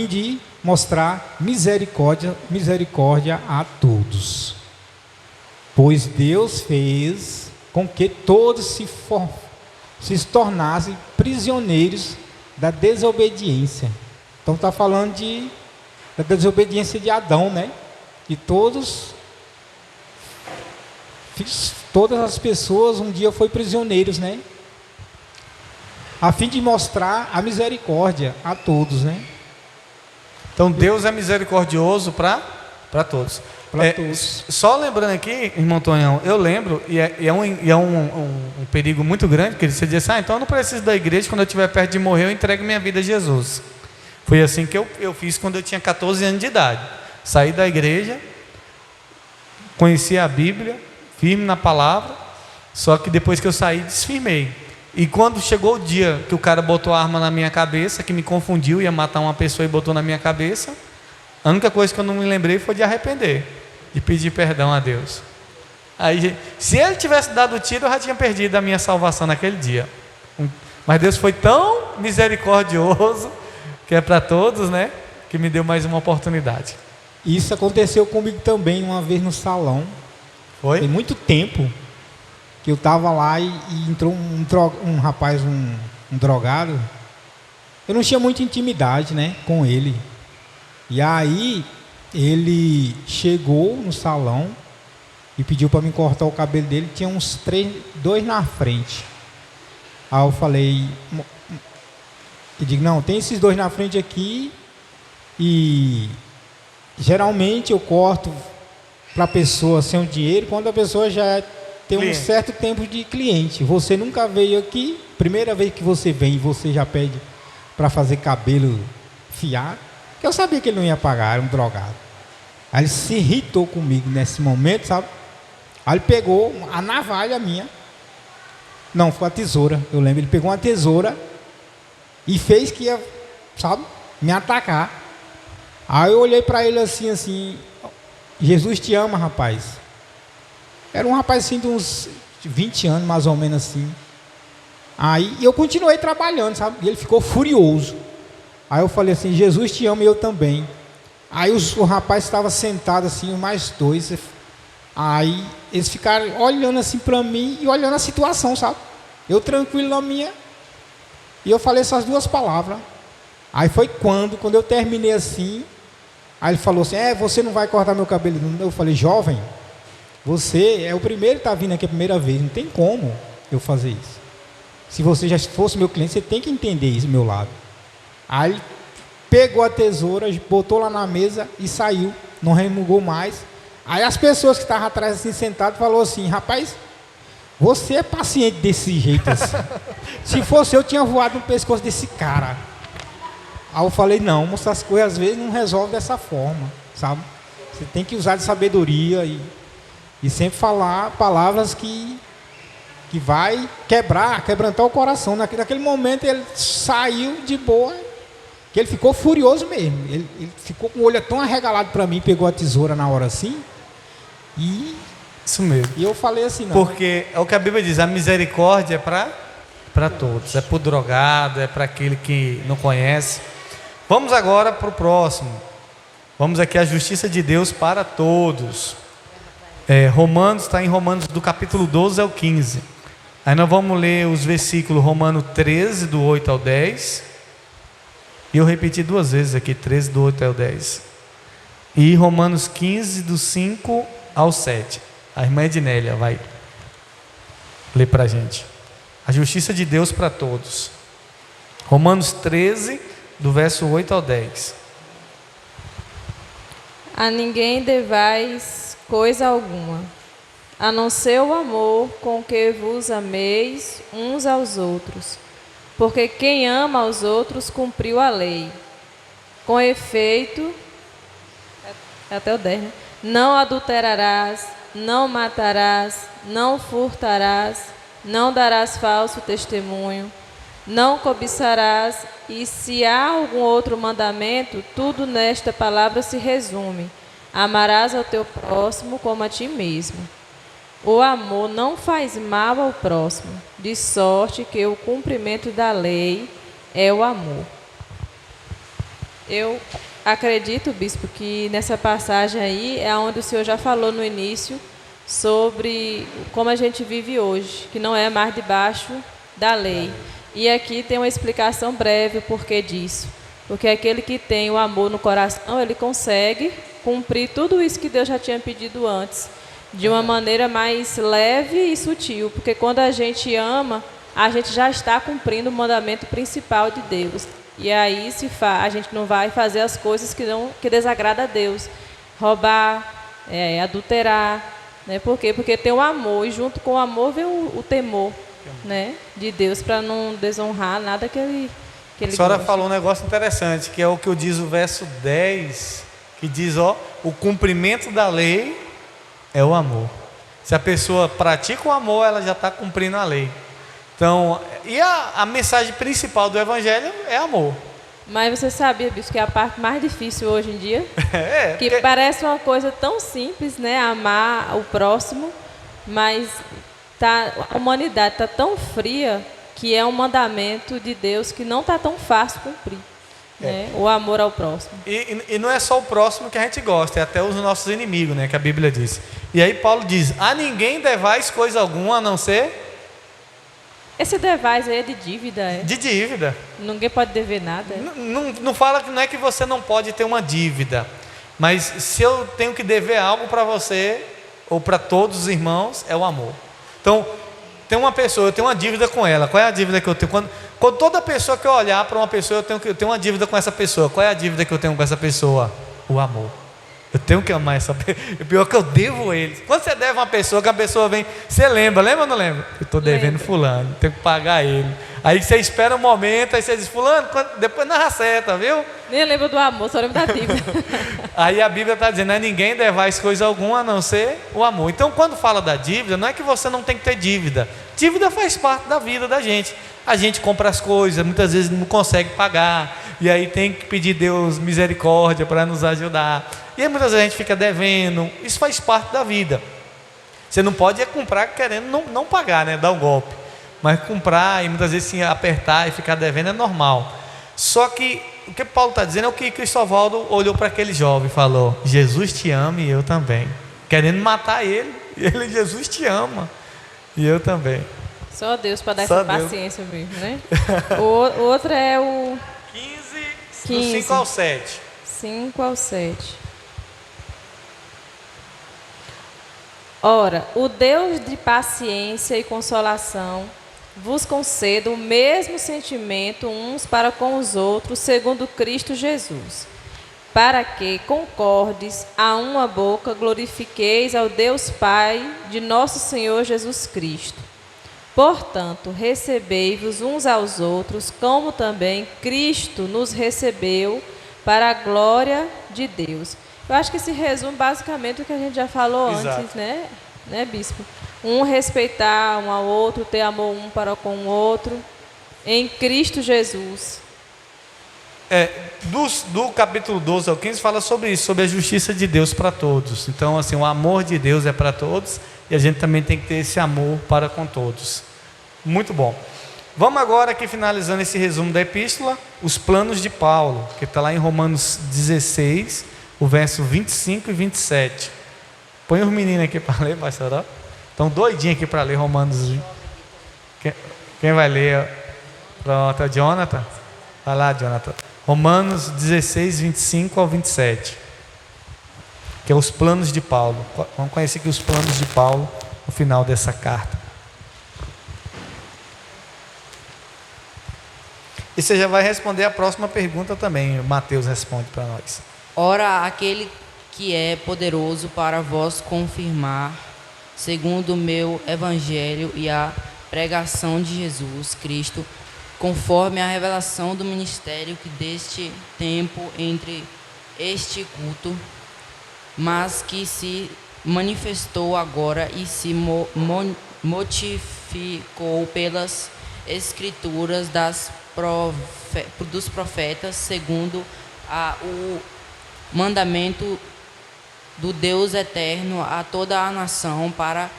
[SPEAKER 6] de mostrar misericórdia a todos. Pois Deus fez com que todos se tornassem prisioneiros da desobediência. Então está falando da desobediência de Adão, né? De todas as pessoas um dia foram prisioneiros, né? A fim de mostrar a misericórdia a todos, né?
[SPEAKER 1] Então Deus é misericordioso para todos. Só lembrando aqui, irmão Tonhão, eu lembro, e é um perigo muito grande, que você diz, então eu não preciso da igreja, quando eu estiver perto de morrer, eu entrego minha vida a Jesus. Foi assim que eu fiz quando eu tinha 14 anos de idade. Saí da igreja, conheci a Bíblia, firme na palavra, só que depois que eu saí, desfirmei. E quando chegou o dia que o cara botou a arma na minha cabeça, que me confundiu, ia matar uma pessoa e botou na minha cabeça, a única coisa que eu não me lembrei foi de arrepender, de pedir perdão a Deus. Aí, se ele tivesse dado o tiro, eu já tinha perdido a minha salvação naquele dia. Mas Deus foi tão misericordioso, que é para todos, né? Que me deu mais uma oportunidade.
[SPEAKER 6] Isso aconteceu comigo também uma vez no salão.
[SPEAKER 1] Foi?
[SPEAKER 6] Tem muito tempo que eu estava lá e entrou um rapaz, um drogado. Eu não tinha muita intimidade, né, com ele. E aí ele chegou no salão e pediu para mim cortar o cabelo dele. Tinha uns 2 na frente. Aí eu falei, eu digo, não, tem esses 2 na frente aqui. E geralmente eu corto para a pessoa sem o dinheiro quando a pessoa já tem um certo tempo de cliente. Você nunca veio aqui, primeira vez que você vem e você já pede para fazer cabelo fiado. Eu sabia que ele não ia pagar, era um drogado. Aí ele se irritou comigo nesse momento, sabe? Aí ele pegou a navalha minha. Não, foi a tesoura, eu lembro. Ele pegou uma tesoura e fez que ia, sabe, me atacar. Aí eu olhei para ele assim, Jesus te ama, rapaz. Era um rapaz assim de uns 20 anos, mais ou menos assim. Aí eu continuei trabalhando, sabe? E ele ficou furioso. Aí eu falei assim, Jesus te ama e eu também. Aí o rapaz estava sentado assim, mais dois. Aí eles ficaram olhando assim para mim e olhando a situação, sabe? Eu tranquilo na minha. E eu falei essas duas palavras. Aí foi quando eu terminei assim. Aí ele falou assim, você não vai cortar meu cabelo. Eu falei, jovem, você é o primeiro que está vindo aqui a primeira vez. Não tem como eu fazer isso. Se você já fosse meu cliente, você tem que entender isso do meu lado. Aí ele pegou a tesoura, botou lá na mesa e saiu. Não remugou mais. Aí as pessoas que estavam atrás assim, sentadas, falou assim, rapaz, você é paciente desse jeito assim. Se fosse eu, tinha voado no pescoço desse cara. Aí eu falei, não, moça, as coisas às vezes não resolvem dessa forma, sabe? Você tem que usar de sabedoria e sempre falar palavras que vai quebrantar o coração. Naquele momento ele saiu de boa, que ele ficou furioso mesmo. Ele ficou com o olho tão arregalado para mim, pegou a tesoura na hora assim.
[SPEAKER 1] Isso mesmo.
[SPEAKER 6] E eu falei assim, não.
[SPEAKER 1] Porque é o que a Bíblia diz, a misericórdia é para todos. É para o drogado, é para aquele que não conhece. Vamos agora para o próximo. Vamos aqui a justiça de Deus para todos. Romanos, está em Romanos do capítulo 12 ao 15. Aí nós vamos ler os versículos Romano 13, do 8 ao 10. E eu repeti duas vezes aqui, 13, do 8 ao 10. E Romanos 15, do 5 ao 7. A irmã Ednélia vai ler para a gente. A justiça de Deus para todos. Romanos 13, do verso 8 ao 10.
[SPEAKER 8] A ninguém devais coisa alguma, a não ser o amor com que vos ameis uns aos outros. Porque quem ama aos outros cumpriu a lei. Com efeito, até o 10, né? Não adulterarás, não matarás, não furtarás, não darás falso testemunho, não cobiçarás, e se há algum outro mandamento, tudo nesta palavra se resume: amarás ao teu próximo como a ti mesmo. O amor não faz mal ao próximo, de sorte que o cumprimento da lei é o amor. Eu acredito, bispo, que nessa passagem aí é onde o senhor já falou no início sobre como a gente vive hoje, que não é mais debaixo da lei. E aqui tem uma explicação breve o porquê disso. Porque aquele que tem o amor no coração, ele consegue cumprir tudo isso que Deus já tinha pedido antes, de uma maneira mais leve e sutil. Porque quando a gente ama, a gente já está cumprindo o mandamento principal de Deus. E aí a gente não vai fazer as coisas que desagradam a Deus. Roubar, adulterar. Né? Por quê? Porque tem o amor, e junto com o amor vem o temor, né, de Deus, para não desonrar nada que ele
[SPEAKER 1] A senhora
[SPEAKER 8] gosta.
[SPEAKER 1] falou um negócio interessante, que é o que diz o verso 10, que diz, o cumprimento da lei é o amor. Se a pessoa pratica o amor, ela já está cumprindo a lei. Então, e a mensagem principal do Evangelho é amor.
[SPEAKER 8] Mas você sabia, bispo, que é a parte mais difícil hoje em dia? Que
[SPEAKER 1] porque
[SPEAKER 8] parece uma coisa tão simples, né? Amar o próximo, mas a humanidade está tão fria que é um mandamento de Deus que não está tão fácil cumprir. Né? O amor ao próximo.
[SPEAKER 1] E não é só o próximo que a gente gosta, é até os nossos inimigos, né? Que a Bíblia diz. E aí Paulo diz, a ninguém devais coisa alguma a não ser...
[SPEAKER 8] Esse devais aí é de dívida, é?
[SPEAKER 1] De dívida.
[SPEAKER 8] Ninguém pode dever nada. É?
[SPEAKER 1] Não fala que não é que você não pode ter uma dívida, mas se eu tenho que dever algo para você ou para todos os irmãos, é o amor. Então, tem uma pessoa, eu tenho uma dívida com ela. Qual é a dívida que eu tenho? Quando toda pessoa que eu olhar para uma pessoa, eu tenho uma dívida com essa pessoa. Qual é a dívida que eu tenho com essa pessoa? O amor. Eu tenho que amar essa pessoa. O pior é que eu devo eles. Quando você deve uma pessoa, que a pessoa vem, você lembra ou não lembra? Eu estou devendo fulano, tenho que pagar ele. Aí você espera um momento, aí você diz, fulano, depois não acerta, viu?
[SPEAKER 8] Nem lembro do amor, só lembro da dívida.
[SPEAKER 1] Aí a Bíblia está dizendo, ninguém devais coisa alguma a não ser o amor. Então quando fala da dívida, não é que você não tem que ter dívida. Dívida faz parte da vida da gente. A gente compra as coisas, muitas vezes não consegue pagar, e aí tem que pedir Deus misericórdia para nos ajudar. E aí muitas vezes a gente fica devendo. Isso faz parte da vida. Você não pode comprar querendo não pagar, né? Dar o golpe. Mas comprar e muitas vezes sim, apertar e ficar devendo é normal. Só que o que Paulo está dizendo é o que Cristóvaldo olhou para aquele jovem e falou: Jesus te ama e eu também. Querendo matar ele, Jesus te ama e eu também.
[SPEAKER 8] Só Deus para dar
[SPEAKER 1] Só
[SPEAKER 8] essa
[SPEAKER 1] Deus.
[SPEAKER 8] paciência mesmo, né? O outro é o
[SPEAKER 1] 15, do 5 ao 7.
[SPEAKER 8] 5 ao 7. Ora, o Deus de paciência e consolação vos conceda o mesmo sentimento uns para com os outros, segundo Cristo Jesus, para que concordes a uma boca, glorifiqueis ao Deus Pai de nosso Senhor Jesus Cristo. Portanto, recebei-vos uns aos outros, como também Cristo nos recebeu para a glória de Deus. Eu acho que se resume basicamente o que a gente já falou
[SPEAKER 1] Exato.
[SPEAKER 8] antes, né, bispo? Um respeitar um ao outro, ter amor um para com o outro, em Cristo Jesus.
[SPEAKER 1] Do capítulo 12 ao 15 fala sobre isso, sobre a justiça de Deus para todos. Então, assim, o amor de Deus é para todos e a gente também tem que ter esse amor para com todos. Muito bom. Vamos agora aqui finalizando esse resumo da epístola, os planos de Paulo, que está lá em Romanos 16, o verso 25 e 27. Põe os meninos aqui para ler, pastor. Estão doidinhos aqui para ler Romanos 20. Quem vai ler? Pronto, é Jonathan. Vai lá, Jonathan. Romanos 16, 25 ao 27. Que é os planos de Paulo. Vamos conhecer aqui os planos de Paulo no final dessa carta. E você já vai responder a próxima pergunta também. O Mateus responde para nós.
[SPEAKER 9] Ora, aquele que é poderoso para vos confirmar, segundo o meu evangelho e a pregação de Jesus Cristo, conforme a revelação do ministério que deste tempo entre este culto, mas que se manifestou agora e se notificou pelas escrituras dos profetas, segundo o mandamento do Deus eterno a toda a nação para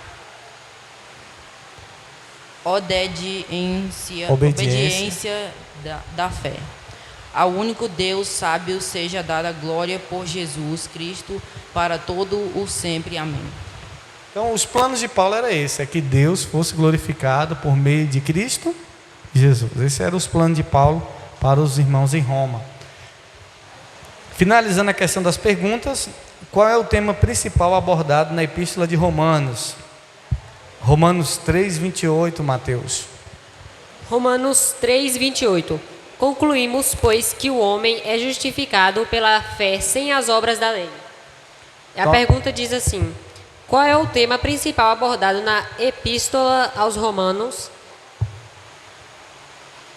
[SPEAKER 9] obediência da fé. Ao único Deus sábio seja dada glória por Jesus Cristo para todo o sempre. Amém.
[SPEAKER 1] Então, os planos de Paulo era esse, é que Deus fosse glorificado por meio de Cristo Jesus. Esses eram os planos de Paulo para os irmãos em Roma. Finalizando a questão das perguntas, qual é o tema principal abordado na epístola de Romanos? Romanos 3, 28, Mateus.
[SPEAKER 10] Romanos 3, 28. Concluímos, pois, que o homem é justificado pela fé sem as obras da lei. A pergunta diz assim: qual é o tema principal abordado na epístola aos Romanos?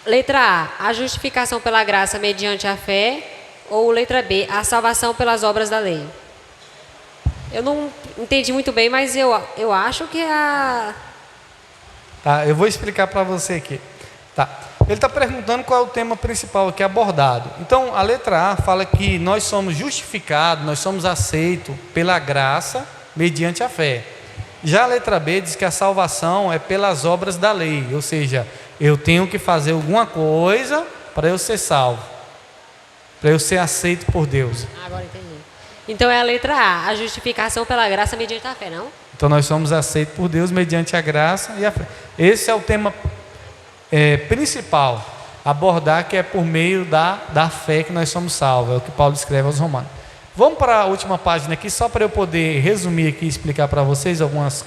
[SPEAKER 10] Letra A justificação pela graça mediante a fé. Ou letra B, a salvação pelas obras da lei. Eu não entendi muito bem, mas eu acho que é a...
[SPEAKER 1] Tá, eu vou explicar para você aqui. Tá. Ele está perguntando qual é o tema principal aqui abordado. Então, a letra A fala que nós somos justificados, nós somos aceitos pela graça mediante a fé. Já a letra B diz que a salvação é pelas obras da lei, ou seja, eu tenho que fazer alguma coisa para eu ser salvo, para eu ser aceito por Deus.
[SPEAKER 10] Agora entendi. Então é a letra A, a justificação pela graça mediante a fé, não?
[SPEAKER 1] Então nós somos aceitos por Deus mediante a graça e a fé. Esse é o tema principal, abordar, que é por meio da fé que nós somos salvos. É o que Paulo escreve aos Romanos. Vamos para a última página aqui, só para eu poder resumir aqui e explicar para vocês algumas.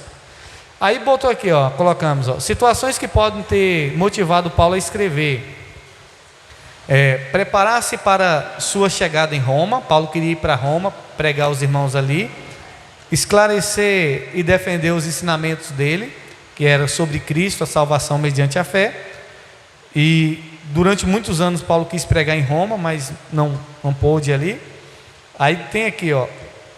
[SPEAKER 1] Aí botou aqui, ó, colocamos, ó, situações que podem ter motivado Paulo a escrever. Preparar-se para sua chegada em Roma. Paulo queria ir para Roma, pregar aos irmãos ali, esclarecer e defender os ensinamentos dele, que era sobre Cristo, a salvação mediante a fé. E durante muitos anos Paulo quis pregar em Roma, mas não pôde ali. Aí tem aqui, ó,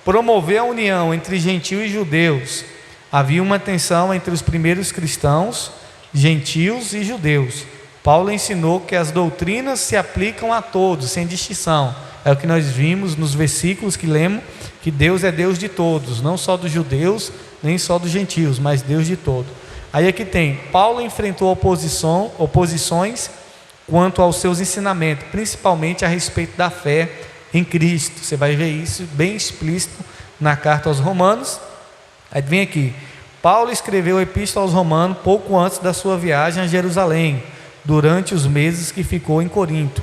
[SPEAKER 1] promover a união entre gentios e judeus. Havia uma tensão entre os primeiros cristãos, gentios e judeus. Paulo ensinou que as doutrinas se aplicam a todos, sem distinção. É o que nós vimos nos versículos que lemos que Deus é Deus de todos, não só dos judeus, nem só dos gentios, mas Deus de todos. Aí aqui tem, Paulo enfrentou oposições quanto aos seus ensinamentos, principalmente a respeito da fé em Cristo. Você vai ver isso bem explícito na carta aos Romanos. Aí vem aqui, Paulo escreveu a epístola aos Romanos pouco antes da sua viagem a Jerusalém, durante os meses que ficou em Corinto.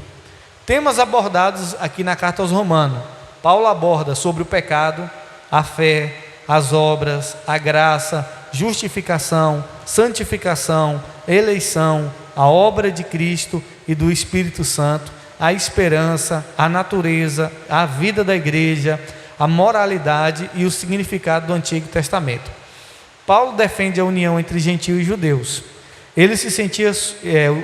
[SPEAKER 1] Temas abordados aqui na carta aos Romanos. Paulo aborda sobre o pecado, a fé, as obras, a graça, justificação, santificação, eleição, a obra de Cristo e do Espírito Santo, a esperança, a natureza, a vida da igreja, a moralidade e o significado do Antigo Testamento. Paulo defende a união entre gentios e judeus. Ele se sentia,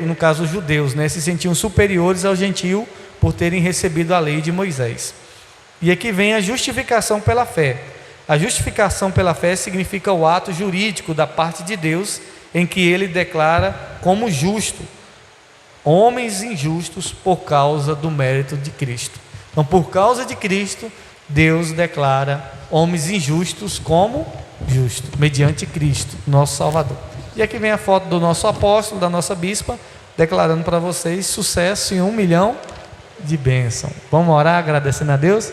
[SPEAKER 1] no caso os judeus, se sentiam superiores ao gentio por terem recebido a lei de Moisés. E aqui vem a justificação pela fé. A justificação pela fé significa o ato jurídico da parte de Deus, em que ele declara como justo homens injustos por causa do mérito de Cristo. Então, por causa de Cristo, Deus declara homens injustos como justos, mediante Cristo, nosso Salvador. E aqui vem a foto do nosso apóstolo, da nossa bispa, declarando para vocês sucesso em 1 milhão de bênção. Vamos orar agradecendo a Deus?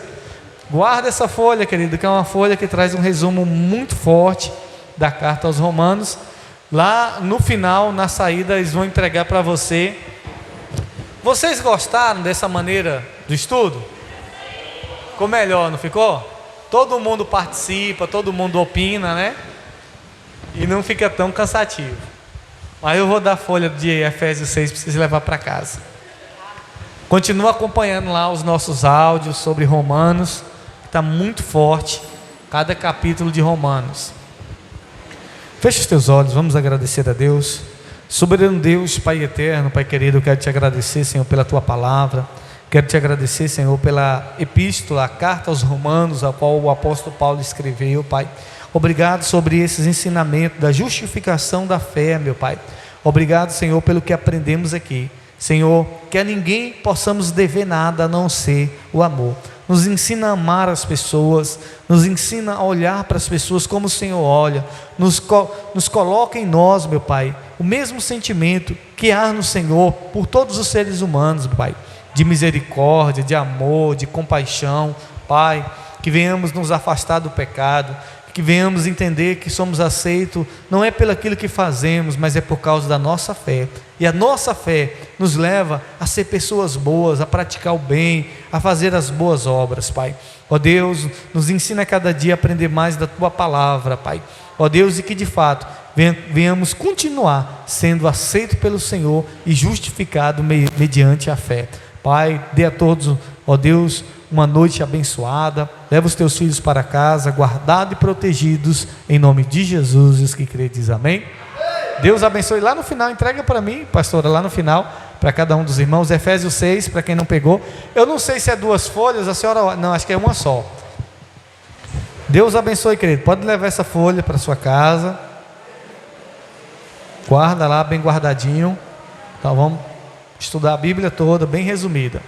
[SPEAKER 1] Guarda essa folha, querido, que é uma folha que traz um resumo muito forte da carta aos Romanos. Lá no final, na saída, eles vão entregar para você. Vocês gostaram dessa maneira do estudo? Ficou melhor, não ficou? Todo mundo participa, todo mundo opina, né? E não fica tão cansativo. Mas eu vou dar a folha de Efésios 6 para vocês levar para casa. Continua acompanhando lá os nossos áudios sobre Romanos. Está muito forte cada capítulo de Romanos. Feche os teus olhos, vamos agradecer a Deus. Soberano Deus, Pai eterno, Pai querido, eu quero te agradecer, Senhor, pela tua palavra. Quero te agradecer, Senhor, pela epístola, a carta aos Romanos, a qual o apóstolo Paulo escreveu, Pai. Obrigado sobre esses ensinamentos da justificação da fé, meu Pai. Obrigado, Senhor, pelo que aprendemos aqui. Senhor, que a ninguém possamos dever nada a não ser o amor. Nos ensina a amar as pessoas, nos ensina a olhar para as pessoas como o Senhor olha, nos coloca em nós, meu Pai, o mesmo sentimento que há no Senhor por todos os seres humanos, Pai, de misericórdia, de amor, de compaixão, Pai, que venhamos nos afastar do pecado, que venhamos entender que somos aceitos, não é pelo aquilo que fazemos, mas é por causa da nossa fé. E a nossa fé nos leva a ser pessoas boas, a praticar o bem, a fazer as boas obras, Pai. Ó Deus, nos ensina a cada dia a aprender mais da Tua palavra, Pai. Ó Deus, e que de fato venhamos continuar sendo aceitos pelo Senhor e justificado mediante a fé. Pai, dê a todos, ó Deus, uma noite abençoada. Leva os teus filhos para casa, guardados e protegidos, em nome de Jesus, os que credes, amém? Deus abençoe. Lá no final, entrega para mim, pastora, lá no final, para cada um dos irmãos, Efésios 6, para quem não pegou. Eu não sei se é 2 folhas, a senhora, não, acho que é uma só. Deus abençoe, querido. Pode levar essa folha para sua casa. Guarda lá, bem guardadinho. Então vamos estudar a Bíblia toda, bem resumida.